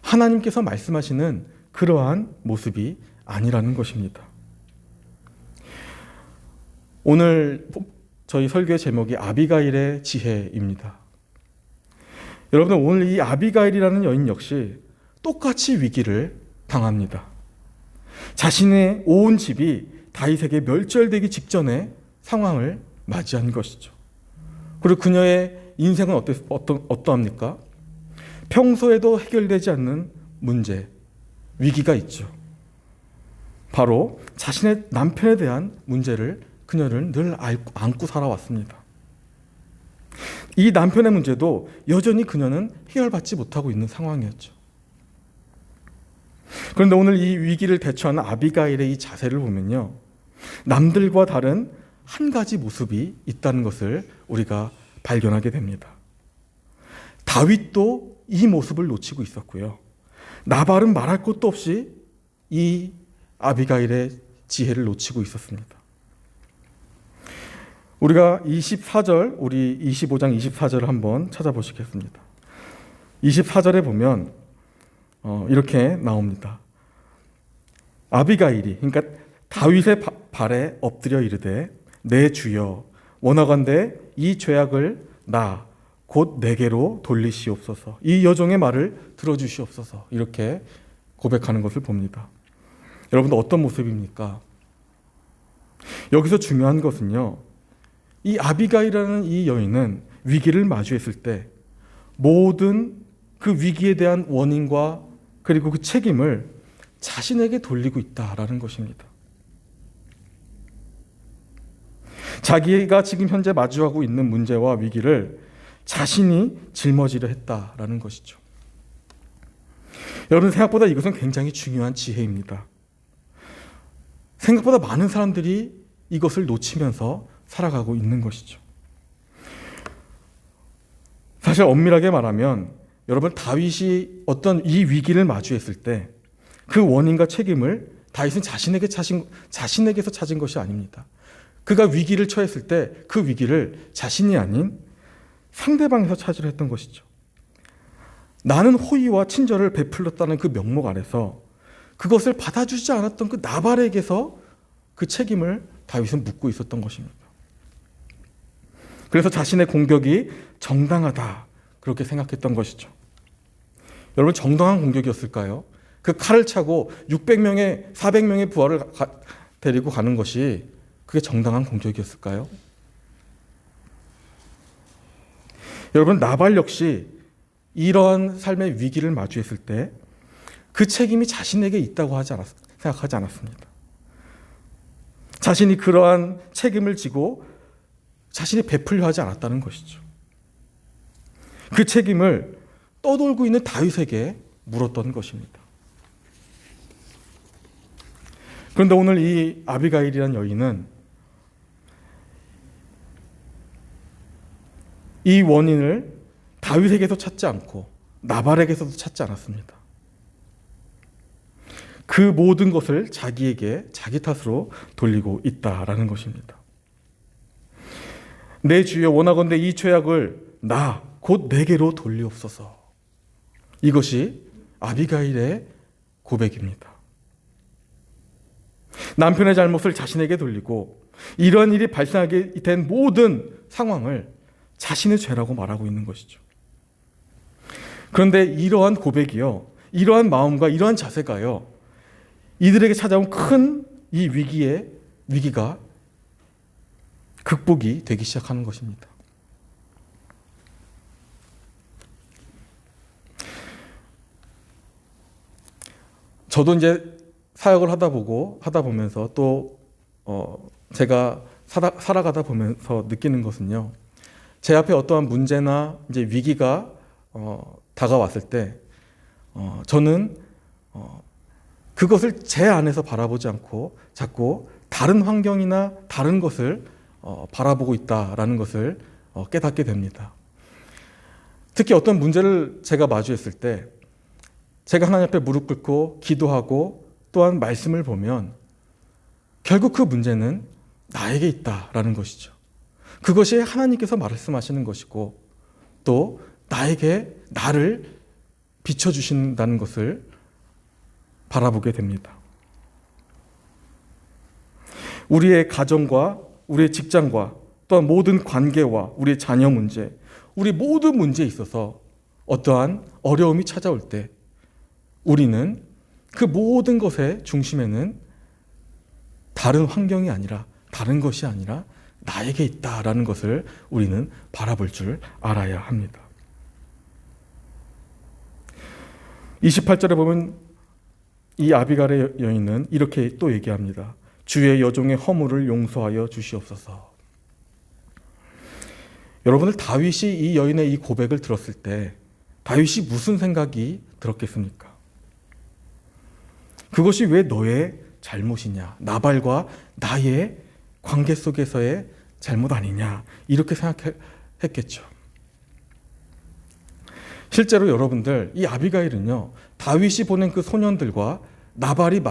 하나님께서 말씀하시는 그러한 모습이 아니라는 것입니다. 오늘 저희 설교의 제목이 아비가일의 지혜입니다. 여러분, 오늘 이 아비가일이라는 여인 역시 똑같이 위기를 당합니다. 자신의 온 집이 다윗에게 멸절되기 직전의 상황을 맞이한 것이죠. 그리고 그녀의 인생은 어떠합니까? 평소에도 해결되지 않는 문제, 위기가 있죠. 바로 자신의 남편에 대한 문제를 그녀는 늘 안고 살아왔습니다. 이 남편의 문제도 여전히 그녀는 해결받지 못하고 있는 상황이었죠. 그런데 오늘 이 위기를 대처하는 아비가일의 이 자세를 보면요, 남들과 다른 한 가지 모습이 있다는 것을 우리가 발견하게 됩니다. 다윗도 이 모습을 놓치고 있었고요, 나발은 말할 것도 없이 이 아비가일의 지혜를 놓치고 있었습니다. 우리가 24절, 우리 25장 24절을 한번 찾아보시겠습니다. 24절에 보면 이렇게 나옵니다. 아비가일이, 그러니까 다윗의 발에 엎드려 이르되, 내 주여, 원하건대 이 죄악을 곧 내게로 돌리시옵소서. 이 여종의 말을 들어주시옵소서. 이렇게 고백하는 것을 봅니다. 여러분들, 어떤 모습입니까? 여기서 중요한 것은요, 이 아비가일이라는 이 여인은 위기를 마주했을 때 모든 그 위기에 대한 원인과 그리고 그 책임을 자신에게 돌리고 있다라는 것입니다. 자기가 지금 현재 마주하고 있는 문제와 위기를 자신이 짊어지려 했다라는 것이죠. 여러분, 생각보다 이것은 굉장히 중요한 지혜입니다. 생각보다 많은 사람들이 이것을 놓치면서 살아가고 있는 것이죠. 사실 엄밀하게 말하면 여러분, 다윗이 어떤 이 위기를 마주했을 때 그 원인과 책임을 다윗은 자신에게서 찾은 것이 아닙니다. 그가 위기를 처했을 때 그 위기를 자신이 아닌 상대방에서 찾으려 했던 것이죠. 나는 호의와 친절을 베풀었다는 그 명목 아래서 그것을 받아주지 않았던 그 나발에게서 그 책임을 다윗은 묻고 있었던 것입니다. 그래서 자신의 공격이 정당하다, 그렇게 생각했던 것이죠. 여러분, 정당한 공격이었을까요? 그 칼을 차고 600명의 400명의 부하를 데리고 가는 것이 그게 정당한 공격이었을까요? 여러분, 나발 역시 이러한 삶의 위기를 마주했을 때 그 책임이 자신에게 있다고 생각하지 않았습니다. 자신이 그러한 책임을 지고 자신이 베풀려 하지 않았다는 것이죠. 그 책임을 떠돌고 있는 다윗에게 물었던 것입니다. 그런데 오늘 이 아비가일이라는 여인은 이 원인을 다윗에게서 찾지 않고 나발에게서도 찾지 않았습니다. 그 모든 것을 자기 탓으로 돌리고 있다라는 것입니다. 내 주여, 원하건대 이 죄악을 곧 내게로 돌리옵소서. 이것이 아비가일의 고백입니다. 남편의 잘못을 자신에게 돌리고 이런 일이 발생하게 된 모든 상황을 자신의 죄라고 말하고 있는 것이죠. 그런데 이러한 고백이요, 이러한 마음과 이러한 자세가요, 이들에게 찾아온 큰 이 위기가 극복이 되기 시작하는 것입니다. 저도 이제 사역을 하다 보면서 또 제가 살아가다 보면서 느끼는 것은요, 제 앞에 어떠한 문제나 이제 위기가 다가왔을 때 저는 그것을 제 안에서 바라보지 않고 자꾸 다른 환경이나 다른 것을 바라보고 있다라는 것을 깨닫게 됩니다. 특히 어떤 문제를 제가 마주했을 때 제가 하나님 앞에 무릎 꿇고 기도하고 또한 말씀을 보면 결국 그 문제는 나에게 있다라는 것이죠. 그것이 하나님께서 말씀하시는 것이고 또 나를 비춰주신다는 것을 바라보게 됩니다. 우리의 가정과 우리의 직장과 또한 모든 관계와 우리의 자녀 문제, 우리 모든 문제에 있어서 어떠한 어려움이 찾아올 때 우리는 그 모든 것의 중심에는 다른 환경이 아니라 다른 것이 아니라 나에게 있다라는 것을 우리는 바라볼 줄 알아야 합니다. 28절에 보면 이 아비갈의 여인은 이렇게 또 얘기합니다. 주의 여종의 허물을 용서하여 주시옵소서. 여러분들, 다윗이 이 여인의 이 고백을 들었을 때 다윗이 무슨 생각이 들었겠습니까? 그것이 왜 너의 잘못이냐, 나발과 나의 관계 속에서의 잘못 아니냐, 이렇게 생각했겠죠. 실제로 여러분들, 이 아비가일은요, 다윗이 보낸 그 소년들과 나발이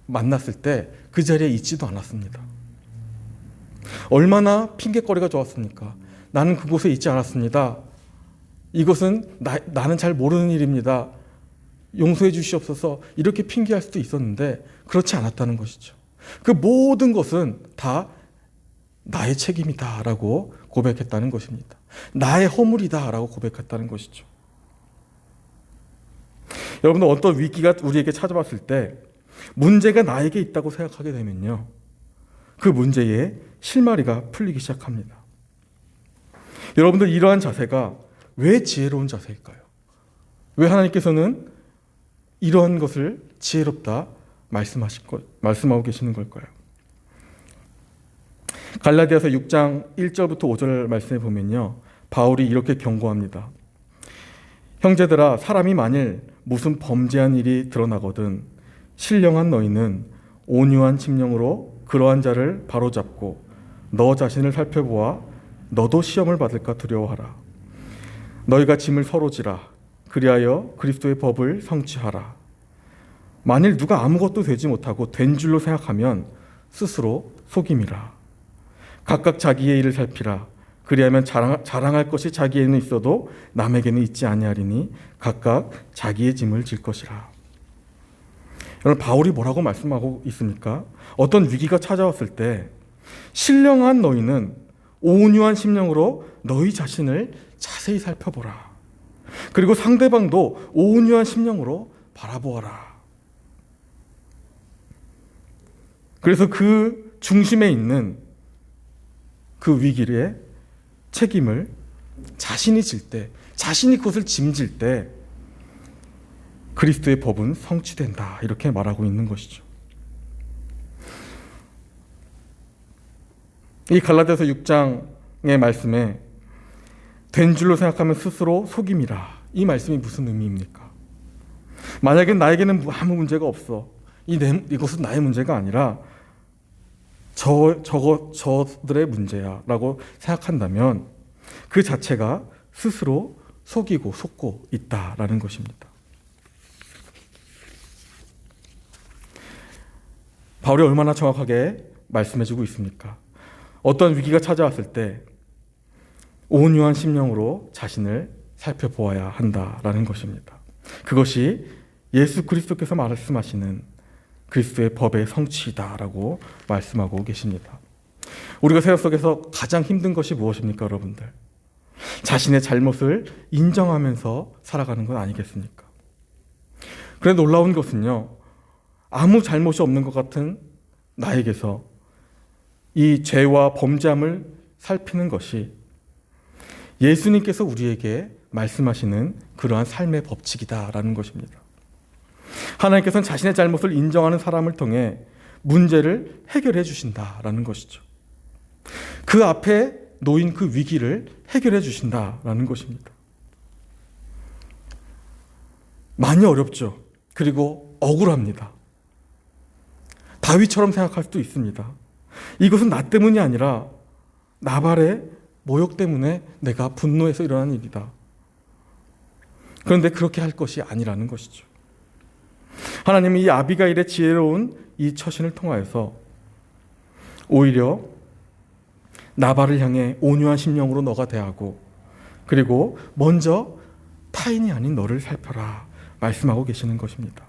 만났을 때 그 자리에 있지도 않았습니다. 얼마나 핑계거리가 좋았습니까? 나는 그곳에 있지 않았습니다. 이것은 나는 잘 모르는 일입니다. 용서해 주시옵소서. 이렇게 핑계할 수도 있었는데 그렇지 않았다는 것이죠. 그 모든 것은 다 나의 책임이다라고 고백했다는 것입니다. 나의 허물이다라고 고백했다는 것이죠. 여러분들, 어떤 위기가 우리에게 찾아왔을 때 문제가 나에게 있다고 생각하게 되면요, 그 문제의 실마리가 풀리기 시작합니다. 여러분들, 이러한 자세가 왜 지혜로운 자세일까요? 왜 하나님께서는 이러한 것을 지혜롭다 말씀하고 계시는 걸까요? 갈라디아서 6장 1절부터 5절 말씀에 보면요, 바울이 이렇게 경고합니다. 형제들아, 사람이 만일 무슨 범죄한 일이 드러나거든 신령한 너희는 온유한 심령으로 그러한 자를 바로잡고 너 자신을 살펴보아 너도 시험을 받을까 두려워하라. 너희가 짐을 서로 지라. 그리하여 그리스도의 법을 성취하라. 만일 누가 아무것도 되지 못하고 된 줄로 생각하면 스스로 속임이라. 각각 자기의 일을 살피라. 그리하면 자랑할 것이 자기에는 있어도 남에게는 있지 아니하리니 각각 자기의 짐을 질 것이라. 여러분, 바울이 뭐라고 말씀하고 있습니까? 어떤 위기가 찾아왔을 때 신령한 너희는 온유한 심령으로 너희 자신을 자세히 살펴보라. 그리고 상대방도 온유한 심령으로 바라보아라. 그래서 그 중심에 있는 그 위기의 책임을 자신이 질 때, 자신이 그것을 짐질 때 그리스도의 법은 성취된다. 이렇게 말하고 있는 것이죠. 이 갈라디아서 6장의 말씀에 된 줄로 생각하면 스스로 속임이라. 이 말씀이 무슨 의미입니까? 만약에 나에게는 아무 문제가 없어. 이것은 나의 문제가 아니라 저들의 문제야 라고 생각한다면 그 자체가 스스로 속고 있다라는 것입니다. 바울이 얼마나 정확하게 말씀해주고 있습니까? 어떤 위기가 찾아왔을 때 온유한 심령으로 자신을 살펴보아야 한다라는 것입니다. 그것이 예수 그리스도께서 말씀하시는 그리스도의 법의 성취다라고 말씀하고 계십니다. 우리가 세상 속에서 가장 힘든 것이 무엇입니까, 여러분들? 자신의 잘못을 인정하면서 살아가는 건 아니겠습니까? 그런데 놀라운 것은요, 아무 잘못이 없는 것 같은 나에게서 이 죄와 범죄함을 살피는 것이 예수님께서 우리에게 말씀하시는 그러한 삶의 법칙이다라는 것입니다. 하나님께서는 자신의 잘못을 인정하는 사람을 통해 문제를 해결해 주신다라는 것이죠. 그 앞에 놓인 그 위기를 해결해 주신다라는 것입니다. 많이 어렵죠. 그리고 억울합니다. 다윗처럼 생각할 수도 있습니다. 이것은 나 때문이 아니라 나발의 모욕 때문에 내가 분노해서 일어난 일이다. 그런데 그렇게 할 것이 아니라는 것이죠. 하나님은 이 아비가일의 지혜로운 이 처신을 통하여서 오히려 나발을 향해 온유한 심령으로 너가 대하고 그리고 먼저 타인이 아닌 너를 살펴라 말씀하고 계시는 것입니다.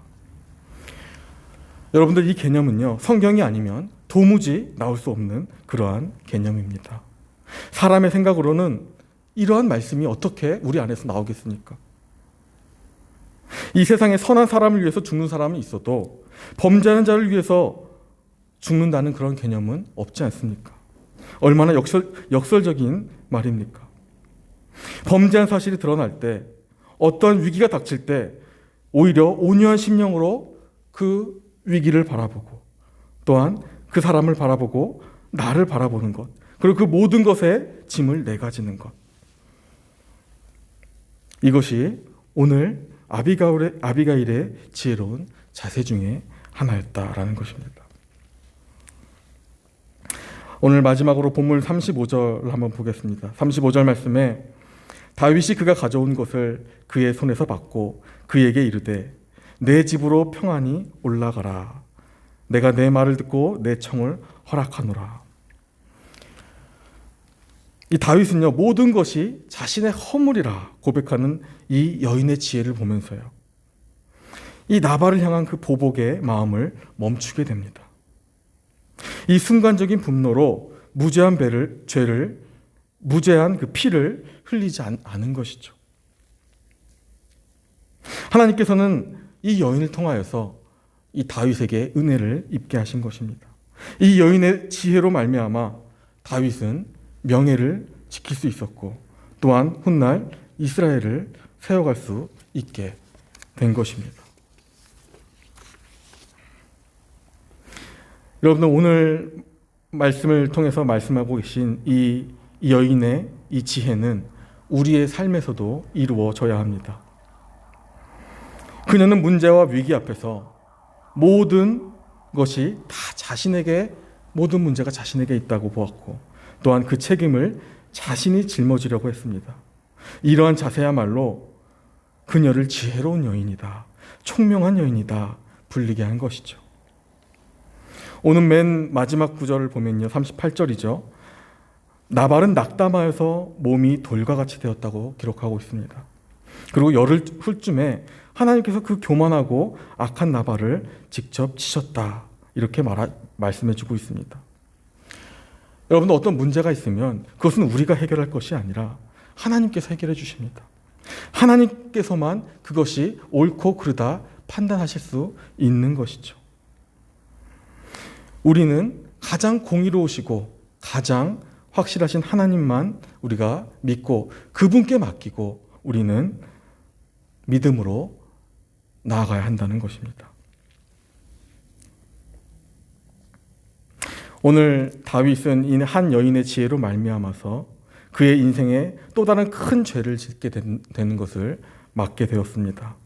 여러분들, 이 개념은요, 성경이 아니면 도무지 나올 수 없는 그러한 개념입니다. 사람의 생각으로는 이러한 말씀이 어떻게 우리 안에서 나오겠습니까? 이 세상에 선한 사람을 위해서 죽는 사람은 있어도 범죄하는 자를 위해서 죽는다는 그런 개념은 없지 않습니까? 얼마나 역설적인 말입니까? 범죄한 사실이 드러날 때, 어떤 위기가 닥칠 때 오히려 온유한 심령으로 그 위기를 바라보고 또한 그 사람을 바라보고 나를 바라보는 것, 그리고 그 모든 것에 짐을 내가 지는 것, 이것이 오늘 아비가일의 지혜로운 자세 중에 하나였다라는 것입니다. 오늘 마지막으로 본문 35절 한번 보겠습니다. 35절 말씀에 다윗이 그가 가져온 것을 그의 손에서 받고 그에게 이르되 내 집으로 평안히 올라가라. 내가 내 말을 듣고 내 청을 허락하노라. 이 다윗은요, 모든 것이 자신의 허물이라 고백하는 이 여인의 지혜를 보면서요, 이 나발을 향한 그 보복의 마음을 멈추게 됩니다. 이 순간적인 분노로 무죄한 그 피를 흘리지 않은 것이죠. 하나님께서는 이 여인을 통하여서 이 다윗에게 은혜를 입게 하신 것입니다. 이 여인의 지혜로 말미암아 다윗은 명예를 지킬 수 있었고 또한 훗날 이스라엘을 세워갈 수 있게 된 것입니다. 여러분들, 오늘 말씀을 통해서 말씀하고 계신 이 여인의 이 지혜는 우리의 삶에서도 이루어져야 합니다. 그녀는 문제와 위기 앞에서 모든 것이 다 자신에게, 모든 문제가 자신에게 있다고 보았고, 또한 그 책임을 자신이 짊어지려고 했습니다. 이러한 자세야말로 그녀를 지혜로운 여인이다, 총명한 여인이다 불리게 한 것이죠. 오늘 맨 마지막 구절을 보면요, 38절이죠. 나발은 낙담하여서 몸이 돌과 같이 되었다고 기록하고 있습니다. 그리고 열흘 후쯤에 하나님께서 그 교만하고 악한 나발을 직접 치셨다, 이렇게 말씀해주고 있습니다. 여러분들, 어떤 문제가 있으면 그것은 우리가 해결할 것이 아니라 하나님께서 해결해 주십니다. 하나님께서만 그것이 옳고 그르다 판단하실 수 있는 것이죠. 우리는 가장 공의로우시고 가장 확실하신 하나님만 우리가 믿고 그분께 맡기고 우리는 믿음으로 나아가야 한다는 것입니다. 오늘 다윗은 이 한 여인의 지혜로 말미암아서 그의 인생에 또 다른 큰 죄를 짓게 되는 것을 막게 되었습니다.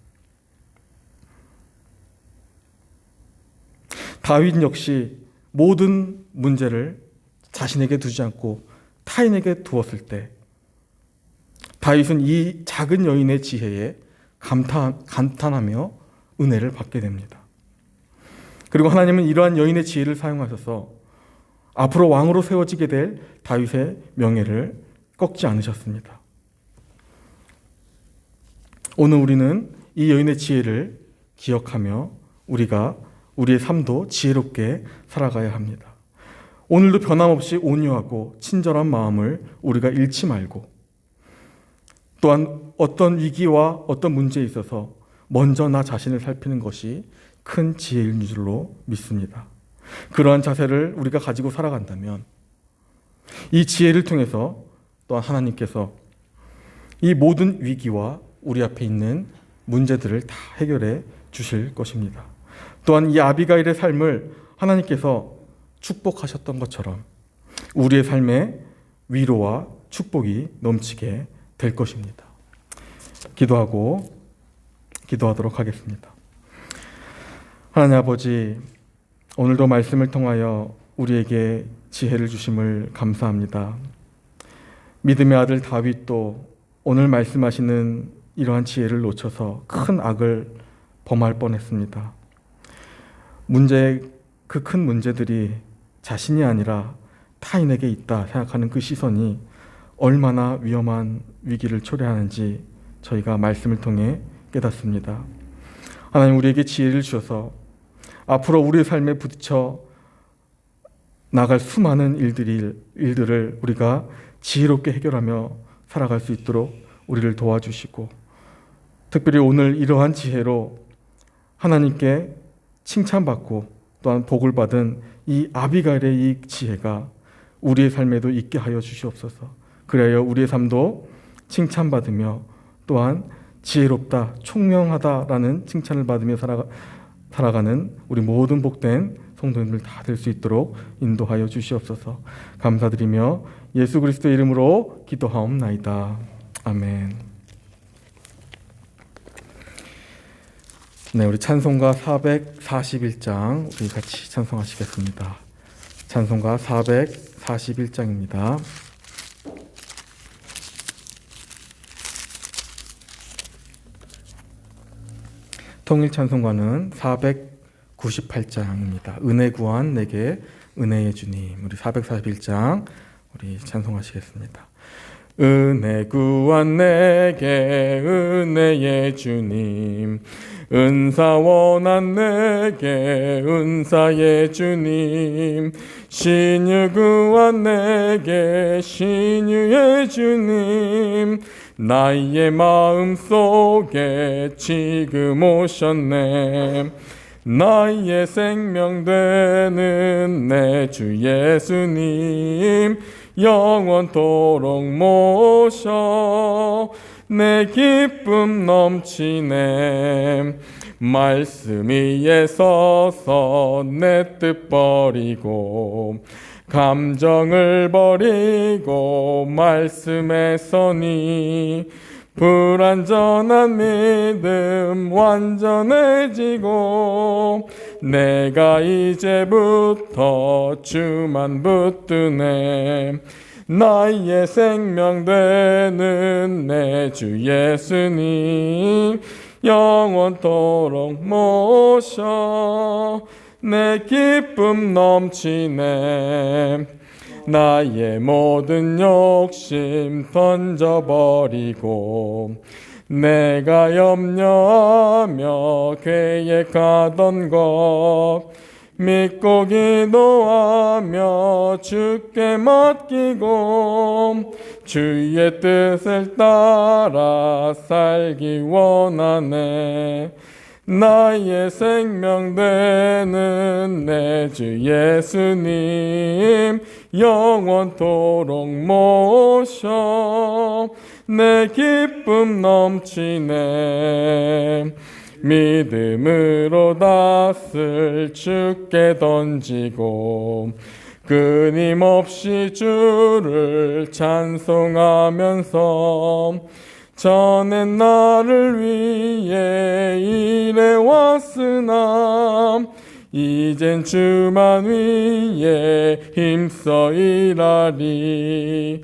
다윗 역시 모든 문제를 자신에게 두지 않고 타인에게 두었을 때 다윗은 이 작은 여인의 지혜에 감탄하며 은혜를 받게 됩니다. 그리고 하나님은 이러한 여인의 지혜를 사용하셔서 앞으로 왕으로 세워지게 될 다윗의 명예를 꺾지 않으셨습니다. 오늘 우리는 이 여인의 지혜를 기억하며 우리가 우리의 삶도 지혜롭게 살아가야 합니다. 오늘도 변함없이 온유하고 친절한 마음을 우리가 잃지 말고, 또한 어떤 위기와 어떤 문제에 있어서 먼저 나 자신을 살피는 것이 큰 지혜인 줄로 믿습니다. 그러한 자세를 우리가 가지고 살아간다면 이 지혜를 통해서 또한 하나님께서 이 모든 위기와 우리 앞에 있는 문제들을 다 해결해 주실 것입니다. 또한 이 아비가일의 삶을 하나님께서 축복하셨던 것처럼 우리의 삶에 위로와 축복이 넘치게 될 것입니다. 기도하도록 하겠습니다. 하나님 아버지, 오늘도 말씀을 통하여 우리에게 지혜를 주심을 감사합니다. 믿음의 아들 다윗도 오늘 말씀하시는 이러한 지혜를 놓쳐서 큰 악을 범할 뻔했습니다. 그 큰 문제들이 자신이 아니라 타인에게 있다 생각하는 그 시선이 얼마나 위험한 위기를 초래하는지 저희가 말씀을 통해 깨닫습니다. 하나님, 우리에게 지혜를 주셔서 앞으로 우리의 삶에 부딪혀 나갈 수많은 일들을 우리가 지혜롭게 해결하며 살아갈 수 있도록 우리를 도와주시고, 특별히 오늘 이러한 지혜로 하나님께 칭찬받고 또한 복을 받은 이 아비가일의 이 지혜가 우리의 삶에도 있게 하여 주시옵소서. 그래야 우리의 삶도 칭찬받으며 또한 지혜롭다, 총명하다라는 칭찬을 받으며 살아가는 우리 모든 복된 성도님들 다 될 수 있도록 인도하여 주시옵소서. 감사드리며 예수 그리스도의 이름으로 기도하옵나이다. 아멘. 네, 우리 찬송가 441장 우리 같이 찬송하시겠습니다. 찬송가 441장입니다. 통일 찬송가는 498장입니다. 은혜 구한 내게 은혜의 주님. 우리 441장 우리 찬송하시겠습니다. 은혜 구한 내게 은혜의 주님, 은사 원한 내게 은사의 주님, 신유 구한 내게 신유의 주님, 나의 마음속에 지금 오셨네. 나의 생명 되는 내 주 예수님, 영원토록 모셔 내 기쁨 넘치네. 말씀 위에 서서 내 뜻 버리고 감정을 버리고 말씀에 서니 불완전한 믿음 완전해지고 내가 이제부터 주만 붙드네. 나의 생명 되는 내 주 예수님 영원토록 모셔 내 기쁨 넘치네. 나의 모든 욕심 던져버리고 내가 염려하며 계획하던 것 믿고 기도하며 주께 맡기고 주의 뜻을 따라 살기 원하네. 나의 생명 되는 내 주 예수님 영원토록 모셔 내 기쁨 넘치네. 믿음으로 낯을 주께 던지고 끊임없이 주를 찬송하면서 전엔 나를 위해 일해왔으나 이젠 주만 위해 힘써 일하리.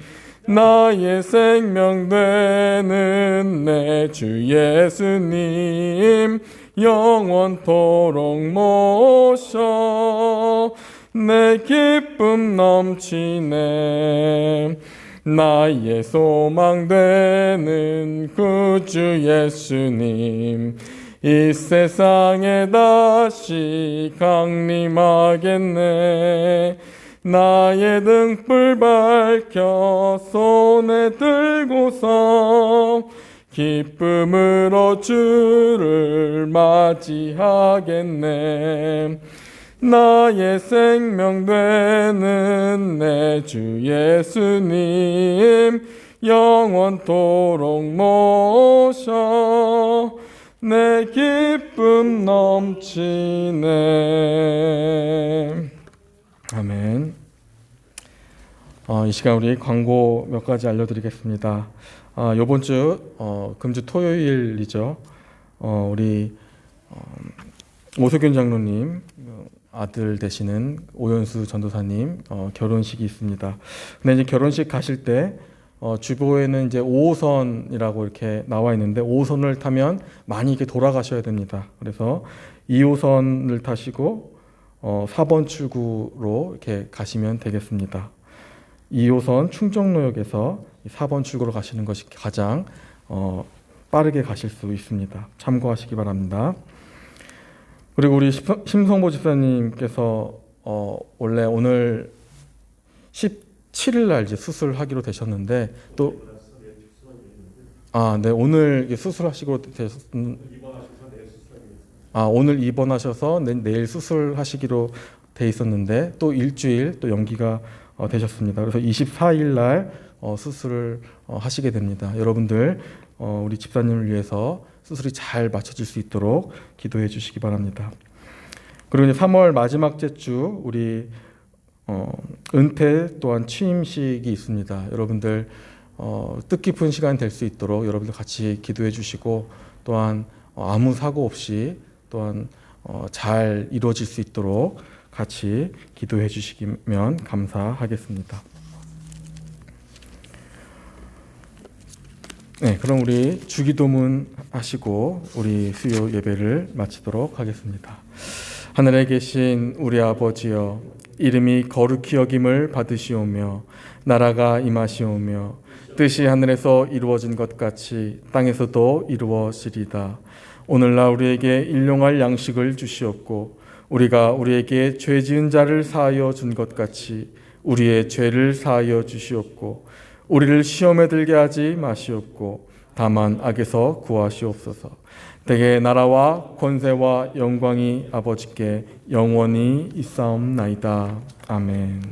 나의 생명 되는 내 주 예수님 영원토록 모셔 내 기쁨 넘치네. 나의 소망 되는 구주 예수님 이 세상에 다시 강림하겠네. 나의 등불 밝혀 손에 들고서 기쁨으로 주를 맞이하겠네. 나의 생명 되는 내 주 예수님 영원토록 모셔 내 기쁨 넘치네. 아멘. 이 시간 우리 광고 몇 가지 알려드리겠습니다. 이번 주 금주 토요일이죠. 우리 오석균 장로님 아들 되시는 오연수 전도사님 결혼식이 있습니다. 근데 이제 결혼식 가실 때 주보에는 이제 5호선이라고 이렇게 나와 있는데 5호선을 타면 많이 이렇게 돌아가셔야 됩니다. 그래서 2호선을 타시고 4번 출구로 이렇게 가시면 되겠습니다. 2호선 충정로역에서 4번 출구로 가시는 것이 가장 빠르게 가실 수 있습니다. 참고하시기 바랍니다. 그리고 우리 심성보 집사님께서 원래 오늘 17일 날 이제 수술하기로 되셨는데 또 네, 오늘 수술하시기로 오늘 입원하셔서 내일 수술하시기로 돼 있었는데 또 일주일 또 연기가 되셨습니다. 그래서 24일 날 수술을 하시게 됩니다. 여러분들 우리 집사님을 위해서 수술이 잘 맞춰질 수 있도록 기도해 주시기 바랍니다. 그리고 이제 3월 마지막 주 우리 은퇴 또한 취임식이 있습니다. 여러분들 뜻깊은 시간 될 수 있도록 여러분들 같이 기도해 주시고 또한 아무 사고 없이 또한 잘 이루어질 수 있도록 같이 기도해 주시면 감사하겠습니다. 네, 그럼 우리 주기도문 하시고 우리 수요 예배를 마치도록 하겠습니다. 하늘에 계신 우리 아버지여, 이름이 거룩히 여김을 받으시오며 나라가 임하시오며 뜻이 하늘에서 이루어진 것 같이 땅에서도 이루어지리다. 오늘날 우리에게 일용할 양식을 주시옵고 우리가 우리에게 죄 지은 자를 사하여 준 것 같이 우리의 죄를 사하여 주시옵고 우리를 시험에 들게 하지 마시옵고 다만 악에서 구하시옵소서. 대개 나라와 권세와 영광이 아버지께 영원히 있사옵나이다. 아멘.